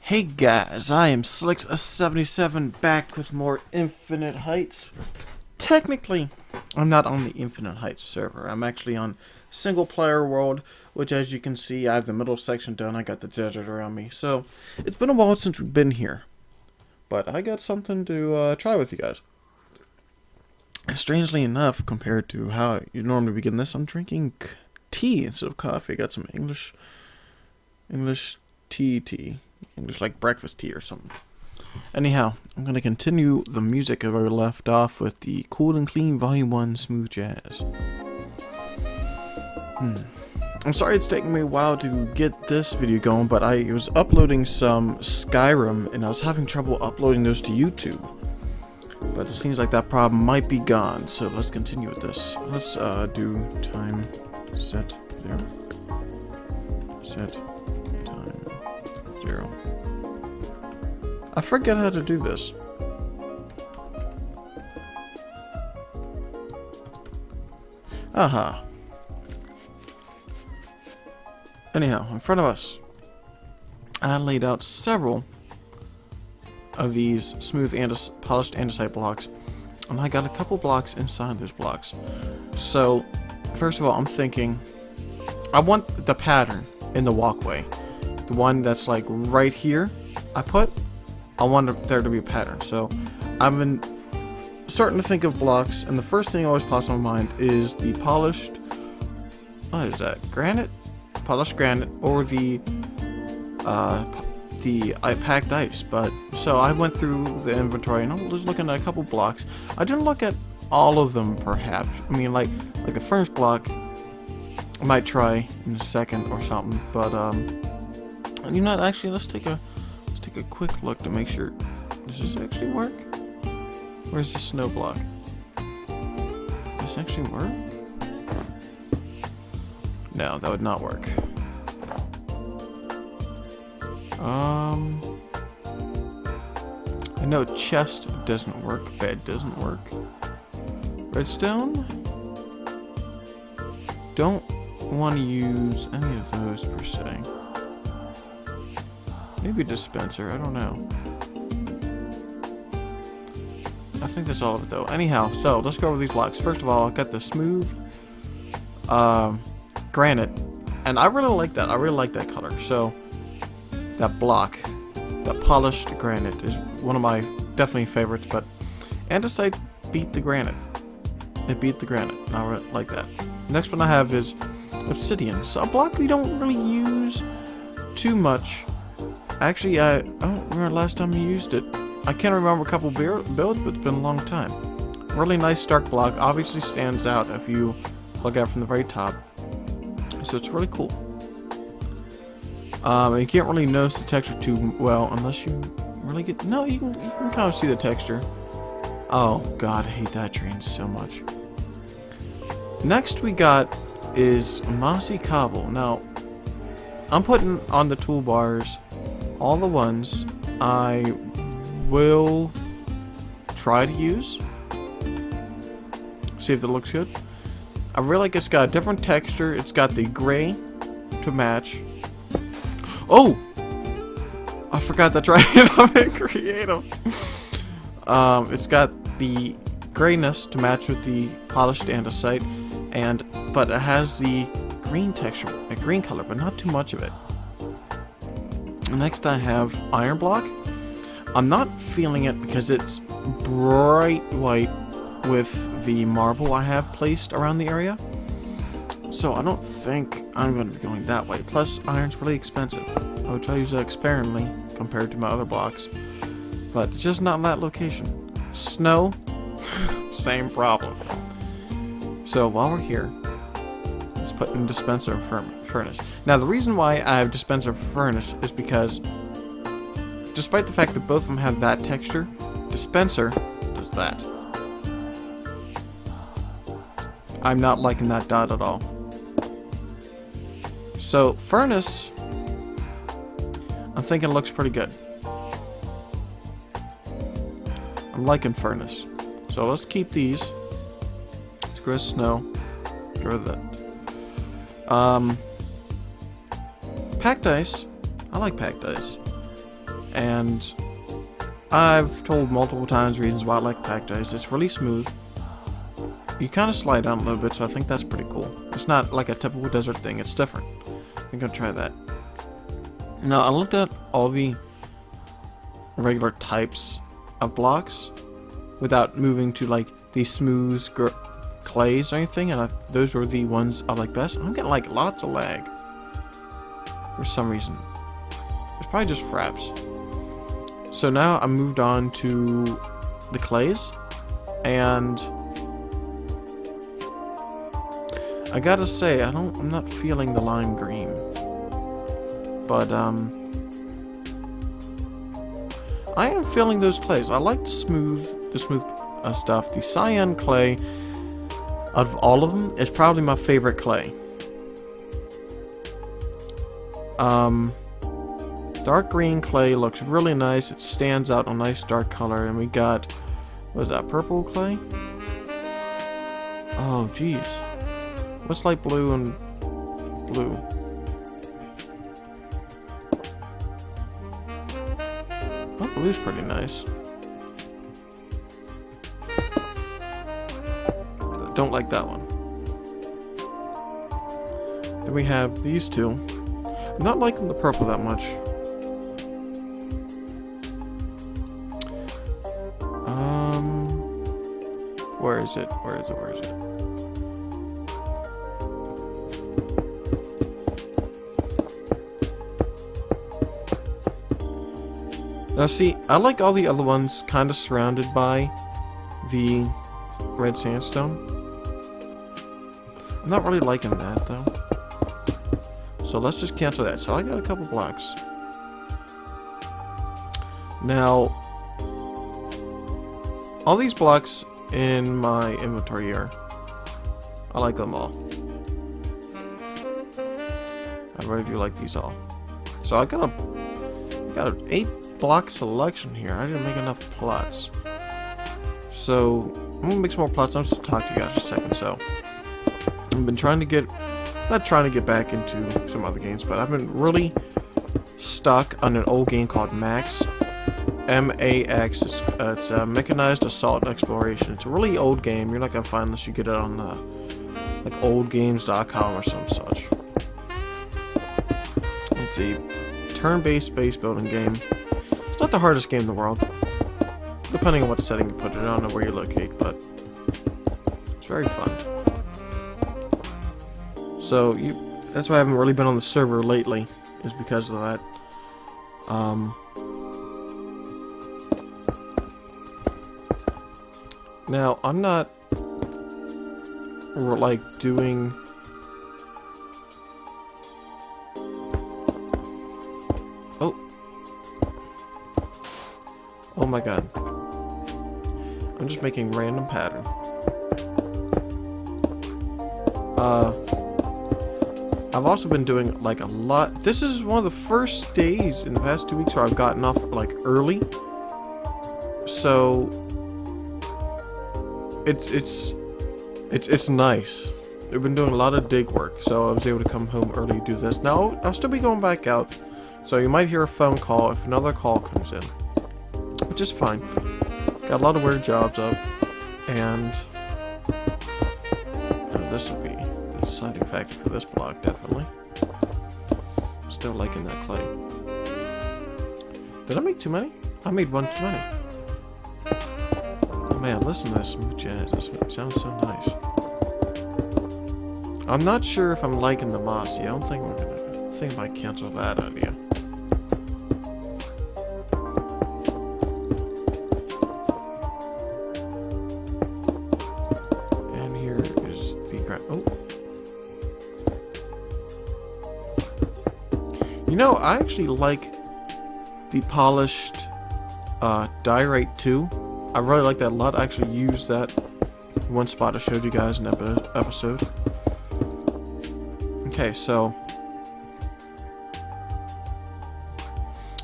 Hey guys, I am Slicks77 back with more Infinite Heights. Technically, I'm not on the Infinite Heights server. I'm actually on single player world, which as you can see, I have the middle section done. I got the desert around me. So, it's been a while since we've been here. But I got something to try with you guys. Strangely enough, compared to how you normally begin this, I'm drinking tea instead of coffee. I got some English tea. English like breakfast tea or something. Anyhow, I'm going to continue the music where we left off with the Kool Klean Volume 1 Smooth Jazz. I'm sorry it's taking me a while to get this video going, but I was uploading some Skyrim and I was having trouble uploading those to YouTube. But it seems like that problem might be gone, so let's continue with this. Let's do time set 0. Set time 0. I forget how to do this. Aha. Anyhow, in front of us, I laid out several of these smooth polished andesite blocks, and I got a couple blocks inside those blocks. So, first of all, I'm thinking, I want the pattern in the walkway. The one that's like right here, I want there to be a pattern. So, I've been starting to think of blocks, and the first thing that always pops in my mind is the polished, what is that, granite? Polished granite, or the packed ice. But so I went through the inventory and I was looking at a couple blocks. I didn't look at all of them, perhaps. I mean, like the first block I might try in a second or something, but you know what, actually let's take a quick look to make sure. Does this actually work? Where's the snow block? Does this actually work? No, that would not work. I know chest doesn't work, bed doesn't work. Redstone? Don't want to use any of those per se. Maybe a dispenser, I don't know. I think that's all of it though. Anyhow, so let's go over these blocks. First of all, I got the smooth granite, and I really like that. I really like that color. So that block, that polished granite, is one of my definitely favorites. But andesite beat the granite. It beat the granite. I really like that. Next one I have is obsidian. So a block we don't really use too much. Actually, I don't remember last time you used it. I can't remember a couple builds, but it's been a long time. Really nice stark block. Obviously stands out if you look at it from the very top. So it's really cool. You can't really notice the texture too well unless you really get. No, you can kind of see the texture. Oh God, I hate that train so much. Next we got is mossy cobble. Now I'm putting on the toolbars all the ones I will try to use. See if it looks good. I really like it's got a different texture. It's got the gray to match. Oh! I forgot that's right. I'm being creative. It's got the grayness to match with the polished andesite, but it has the green texture, a green color, but not too much of it. Next I have iron block. I'm not feeling it because it's bright white with the marble I have placed around the area. So I don't think I'm going to be going that way. Plus, iron's really expensive. I would try to use that sparingly compared to my other blocks. But it's just not in that location. Snow, same problem. So while we're here, let's put in dispenser and furnace. Now the reason why I have dispenser and furnace is because despite the fact that both of them have that texture, dispenser does that. I'm not liking that dot at all. So furnace, I'm thinking it looks pretty good. I'm liking furnace. So let's keep these. Let's go with snow. Get rid of that. Packed ice. I like packed ice. and I've told multiple times reasons why I like Packed Ice. It's really smooth. You kind of slide down a little bit, so I think that's pretty cool. It's not like a typical desert thing, it's different. I'm gonna try that. Now, I looked at all the regular types of blocks without moving to like the smooth clays or anything, and those were the ones I like best. I'm getting like lots of lag for some reason. It's probably just fraps. So now I moved on to the clays, and I gotta say I'm not feeling the lime green, but I am feeling those clays. I like the smooth stuff. The cyan clay, out of all of them, is probably my favorite clay. Dark green clay looks really nice. It stands out a nice dark color. And we got, what is that, purple clay? Oh, geez. What's like blue and blue? Oh, blue's pretty nice. Don't like that one. Then we have these two. I'm not liking the purple that much. Where is it? Where is it? Where is it? Now see, I like all the other ones kind of surrounded by the red sandstone. I'm not really liking that though. So let's just cancel that. So I got a couple blocks. Now, all these blocks in my inventory here, I like them all. I really do like these all. So I got an 8 block selection here. I didn't make enough plots. So I'm gonna make some more plots. I'm just gonna talk to you guys for a second. So I've been trying to get, not trying to get back into some other games, but I've been really stuck on an old game called Max. M-A-X. It's Mechanized Assault and Exploration. It's a really old game. You're not gonna find unless you get it on like oldgames.com or some such. It's a turn-based base building game. It's not the hardest game in the world, depending on what setting you put it. I don't know where you locate, but it's very fun. So that's why I haven't really been on the server lately, is because of that. Now, I'm not like doing oh my god. I'm just making random pattern. I've also been doing like a lot. This is one of the first days in the past 2 weeks where I've gotten off like early. So it's nice. I've been doing a lot of dig work, so I was able to come home early to do this. Now I'll still be going back out, so you might hear a phone call if another call comes in, which is fine. Got a lot of weird jobs up, and this will be the deciding factor for this block, definitely. Still liking that clay. Did I make too many? I made one too many. Oh man, listen to this smooth jazz. This sounds so nice. I'm not sure if I'm liking the mossy. I don't think we're gonna. I think I might cancel that idea. And here is the ground. Oh. You know, I actually like the polished diorite too. I really like that a lot. I actually used that one spot I showed you guys in that episode. Okay, so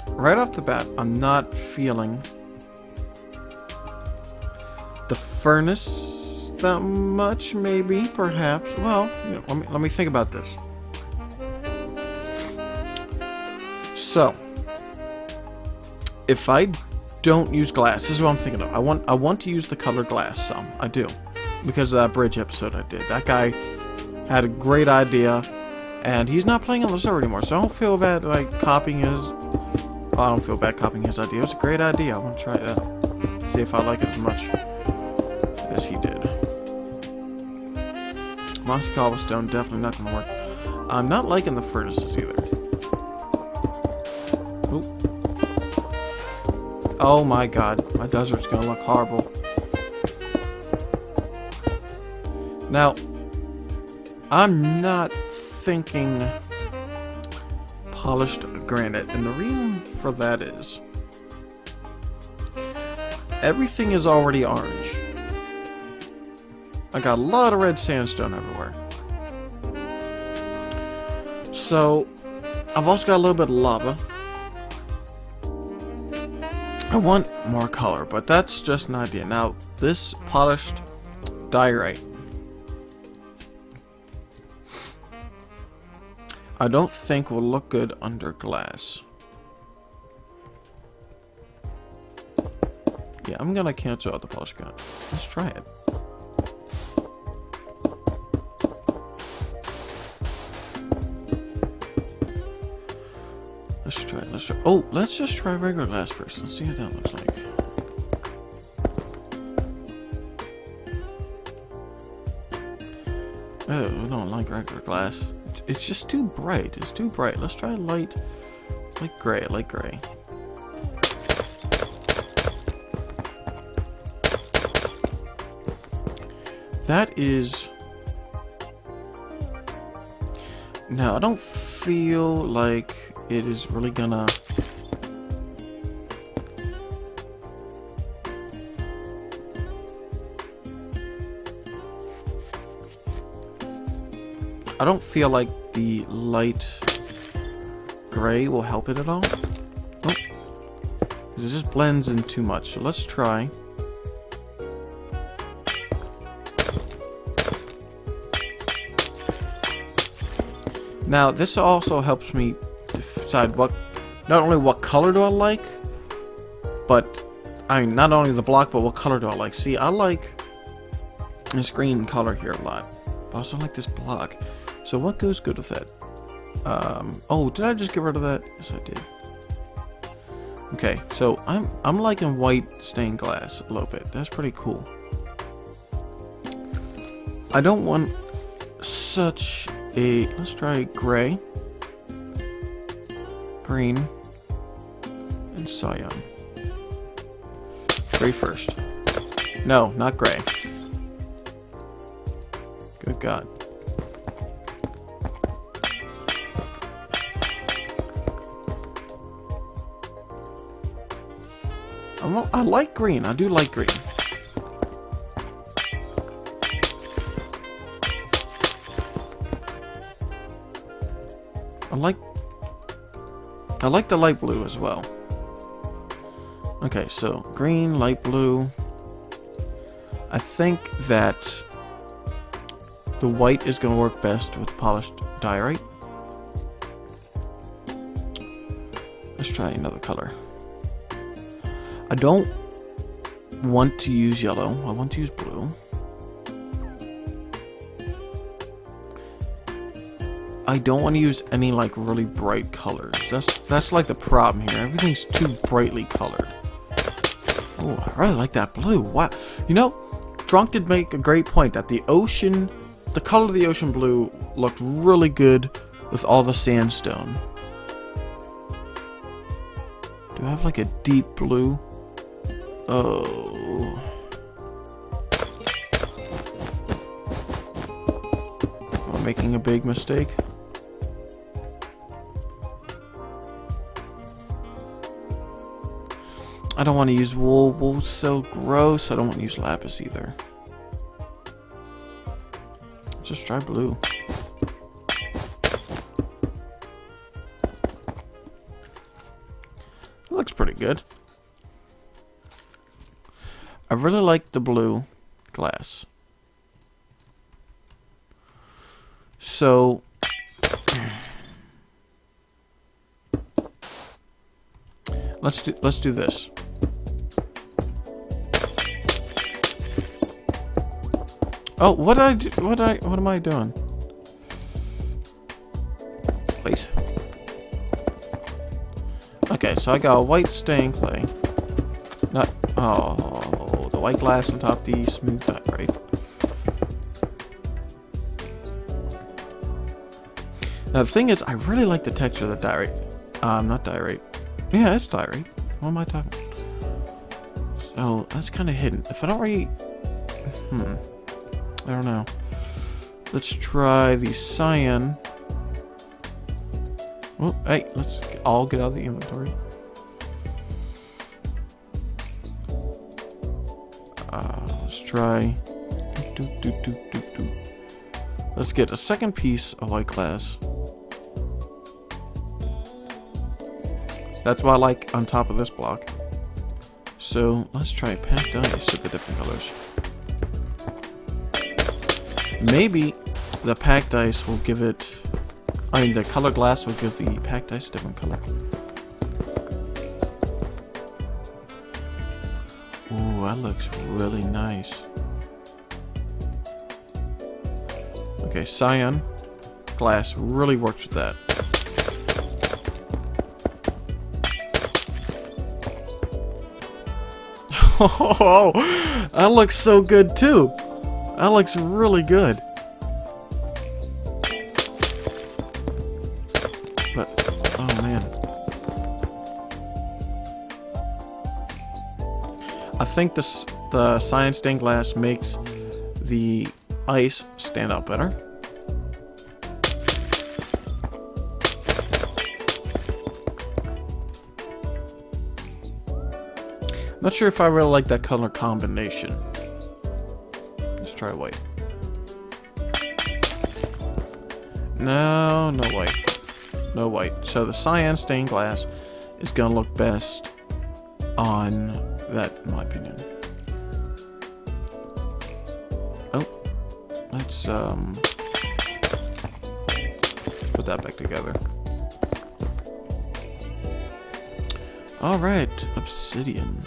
right off the bat, I'm not feeling the furnace that much, maybe, perhaps. Well, you know, let me think about this. So, if I don't use glass, this is what I'm thinking of. I want to use the colored glass some. I do. Because of that bridge episode I did. That guy had a great idea, and he's not playing on the server anymore, so I don't feel bad like copying his... Well, I don't feel bad copying his idea. It was a great idea. I want to try it out. See if I like it as much as he did. Mossy cobblestone, definitely not going to work. I'm not liking the furnaces either. Oop. Oh my god, my desert's going to look horrible. Now, I'm not thinking polished granite, and the reason for that is everything is already orange. I got a lot of red sandstone everywhere. So, I've also got a little bit of lava. I want more color, but that's just an idea. Now, this polished diorite, I don't think will look good under glass. Yeah, I'm gonna cancel out the polished granite. Let's try it. Let's try. Oh, let's just try regular glass first and see what that looks like. Oh, I don't like regular glass. It's just too bright. It's too bright. Let's try light gray. Light gray. That is... No, I don't feel like it is really gonna... I don't feel like the light gray will help it at all. Oh. It just blends in too much. So let's try. Now, this also helps me decide not only what color do I like, but, not only the block, but what color do I like. See, I like this green color here a lot. I also like this block. So what goes good with that? Oh, did I just get rid of that? Yes, I did. Okay, so I'm liking white stained glass a little bit. That's pretty cool. I don't want such a... Let's try gray, green, and cyan. Gray first. No, not gray. Good God. I like green. I do like green. I like the light blue as well. Okay, so green, light blue. I think that the white is going to work best with polished diorite. Let's try another color. I don't want to use yellow. I want to use blue. I don't want to use any like really bright colors. That's like the problem here. Everything's too brightly colored. Oh, I really like that blue. Wow. You know, Drunk did make a great point that the ocean, the color of the ocean blue looked really good with all the sandstone. Do I have like a deep blue? Oh. Am I making a big mistake? I don't want to use wool. Wool's so gross. I don't want to use lapis either. Just try blue. It looks pretty good. I really like the blue glass. So Let's do this. Oh, what did I do? What am I doing? Wait. Okay, so I got a white stained clay. Not the white glass on top the smooth nut, right? Now the thing is, I really like the texture of the diorite. Not diorite. Yeah, it's diorite. What am I talking about? So that's kind of hidden. If I don't really, I don't know. Let's try the cyan. Oh, hey, let's all get out of the inventory. Let's try. Let's get a second piece of white glass. That's what I like on top of this block. So let's try packed ice with the different colors. Maybe the packed ice will give it. I mean, the color glass will give the packed ice a different color. Ooh, that looks really nice. Okay, cyan glass really works with that. Oh, that looks so good too. That looks really good. But, oh man. I think the cyan stained glass makes the ice stand out better. Not sure if I really like that color combination. Let's try white. No white. No white. So the cyan stained glass is gonna look best on that, in my opinion. Oh, let's put that back together. All right, obsidian.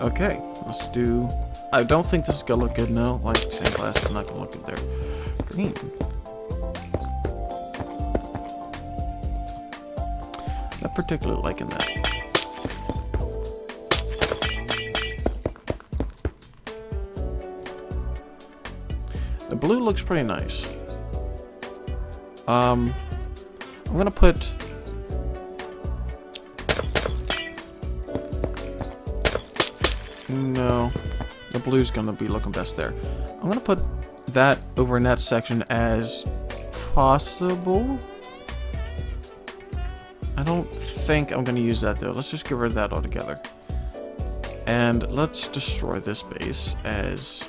Okay, let's do. I don't think this is gonna look good now. Like stained glass is not gonna look good there. Green. Not particularly liking that. The blue looks pretty nice. I'm gonna put. No, the blue's gonna be looking best there. I'm gonna put that over in that section as possible. I don't think I'm gonna use that though. Let's just get rid of that altogether. And let's destroy this base as...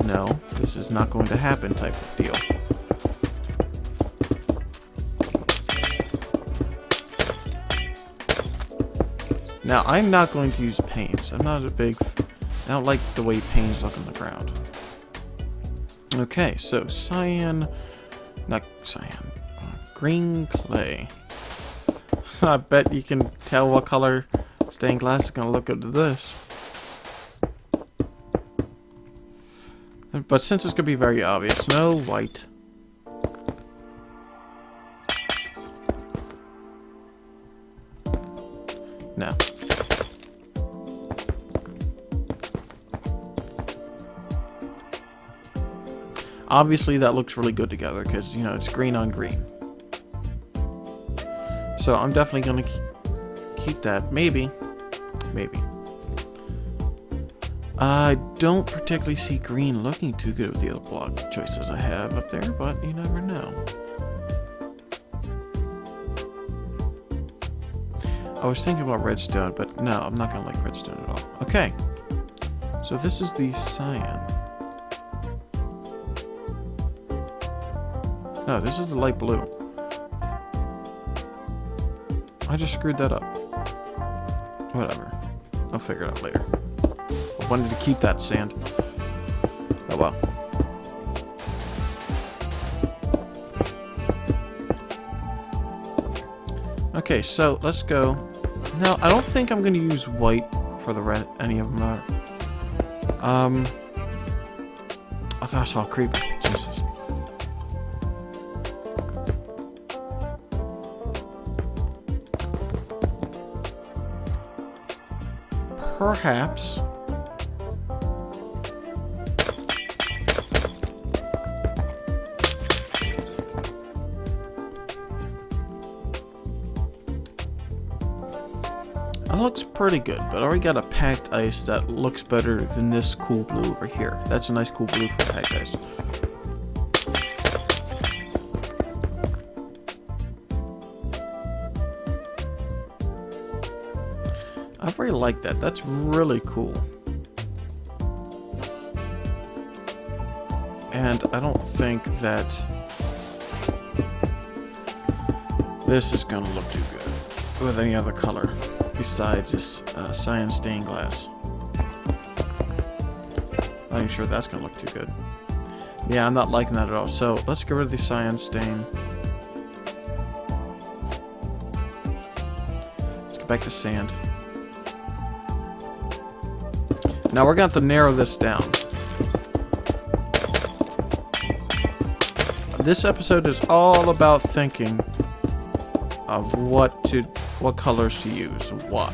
No, this is not going to happen type of deal. Now, I'm not going to use paints. I'm not a big... I don't like the way paints look on the ground. Okay, so cyan... Not cyan. Green clay. I bet you can tell what color stained glass is going to look good to this. But since it's going to be very obvious, no white. No. Obviously that looks really good together because, you know, it's green on green. So I'm definitely going to keep that. Maybe. Maybe. I don't particularly see green looking too good with the other block choices I have up there, but you never know. I was thinking about redstone, but no, I'm not going to like redstone at all. Okay. So this is the cyan. No, this is the light blue. I just screwed that up. Whatever. I'll figure it out later. We'll wanted to keep that sand. Oh well. Okay, so let's go. Now, I don't think I'm going to use white for the red. Any of them are. Oh, that's all creepy. Jesus. Perhaps. That looks pretty good, but I already got a packed ice that looks better than this cool blue over here. That's a nice cool blue for packed ice. I really like that. That's really cool. And I don't think that this is gonna look too good with any other color besides this cyan stained glass. Not even sure that's gonna look too good. Yeah, I'm not liking that at all. So let's get rid of the cyan stain. Let's get back to sand. Now we're going to have to narrow this down. This episode is all about thinking of what colors to use and why.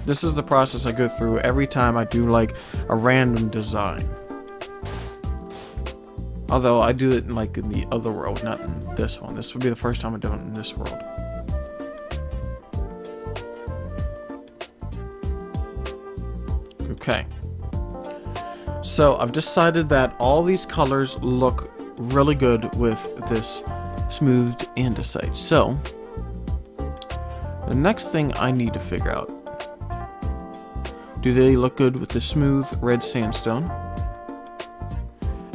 This is the process I go through every time I do like a random design. Although I do it in the other world, not in this one. This would be the first time I'm doing it in this world. Okay. So I've decided that all these colors look really good with this smoothed andesite. So the next thing I need to figure out, do they look good with the smooth red sandstone?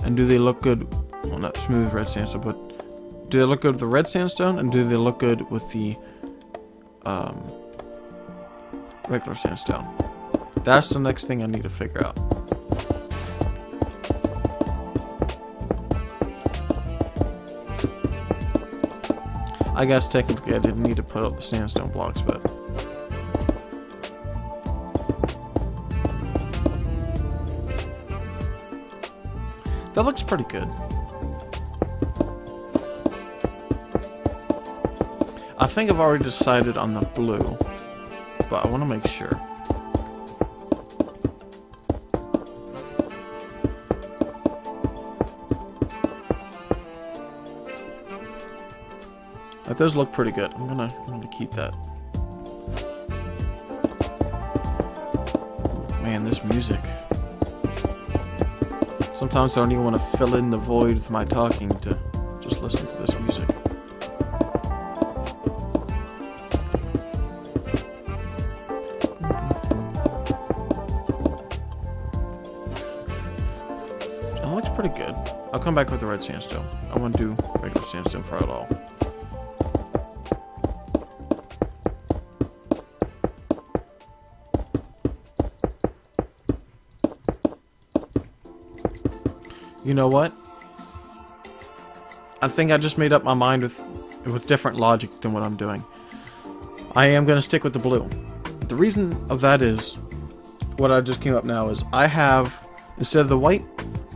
And do they look good, well, not smooth red sandstone, but do they look good with the red sandstone? And do they look good with the regular sandstone? That's the next thing I need to figure out. I guess technically I didn't need to put up the sandstone blocks, but that looks pretty good. I think I've already decided on the blue, but I want to make sure. That does look pretty good. I'm gonna keep that. Ooh, man, this music. Sometimes I don't even want to fill in the void with my talking to just listen to this music. That looks pretty good. I'll come back with the red sandstone. I want to do regular sandstone for it all. You know what? I think I just made up my mind with different logic than what I'm doing. I am going to stick with the blue. The reason of that is, what I just came up now is, I have, instead of the white,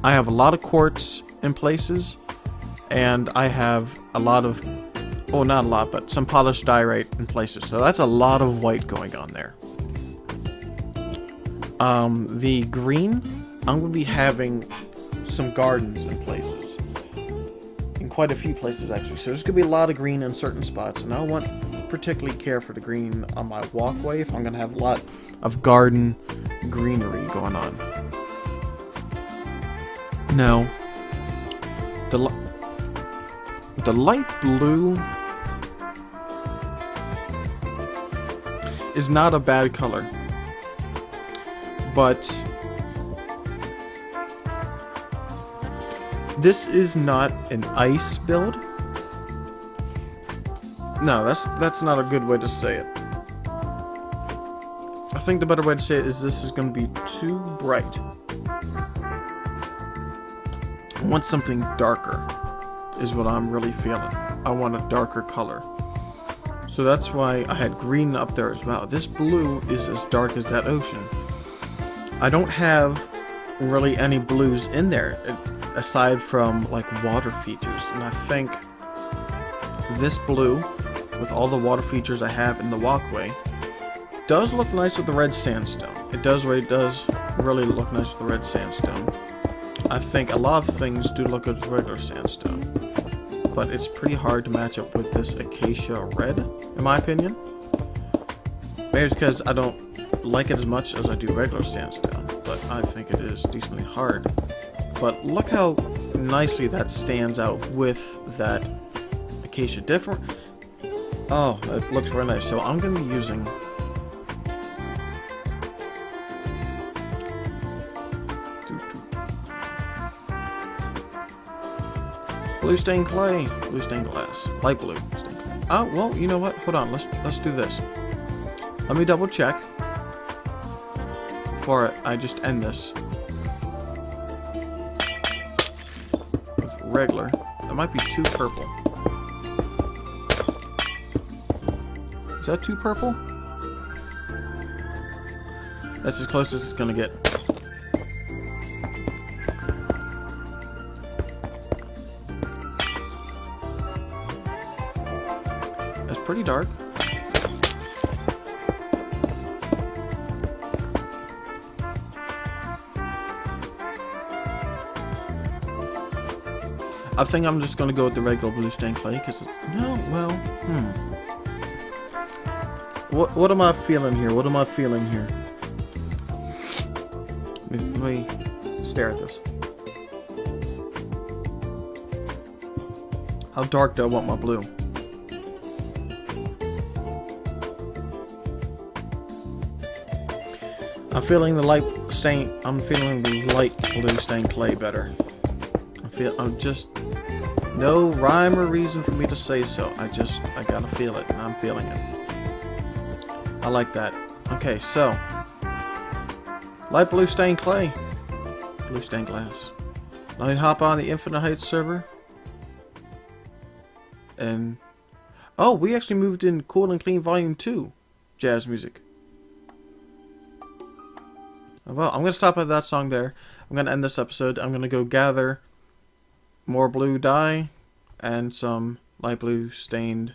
I have a lot of quartz in places, and I have a lot of, well, not a lot, but some polished diorite in places. So that's a lot of white going on there. The green, I'm going to be having some gardens in places, in quite a few places actually, so there's gonna be a lot of green in certain spots, and I want particularly care for the green on my walkway if I'm gonna have a lot of garden greenery going on. Now the light blue is not a bad color, but this is not an ice build. No, that's not a good way to say it. I think the better way to say it is this is going to be too bright. I want something darker, is what I'm really feeling. I want a darker color. So that's why I had green up there as well. This blue is as dark as that ocean. I don't have really any blues in there, aside from like water features. And I think this blue, with all the water features I have in the walkway, does look nice with the red sandstone. It does really look nice with the red sandstone. I think a lot of things do look good with regular sandstone, but it's pretty hard to match up with this acacia red, in my opinion. Maybe it's because I don't like it as much as I do regular sandstone, but I think it is decently hard. But look how nicely that stands out with that acacia different. Oh, it looks very nice. So I'm going to be using blue stained clay, blue stained glass, light blue stained clay. Oh, well, you know what? Hold on, let's do this. Let me double check before I just end this. With regular, that might be too purple. Is that too purple? That's as close as it's gonna get. That's pretty dark. I think I'm just gonna go with the regular blue stained clay because What am I feeling here? What am I feeling here? Let me stare at this. How dark do I want my blue? I'm feeling the light blue stained clay better. I'm just no rhyme or reason for me to say so. I gotta feel it, and I'm feeling it. I like that. Okay, so light blue stained clay, blue stained glass. Let me hop on the Infinite Heights server, and oh, we actually moved in Kool Klean Volume 2 jazz music. Well, I'm gonna stop at that song there. I'm gonna end this episode. I'm gonna go gather more blue dye and some light blue stained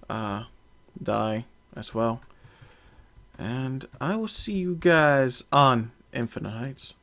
dye as well. And I will see you guys on Infinite Heights.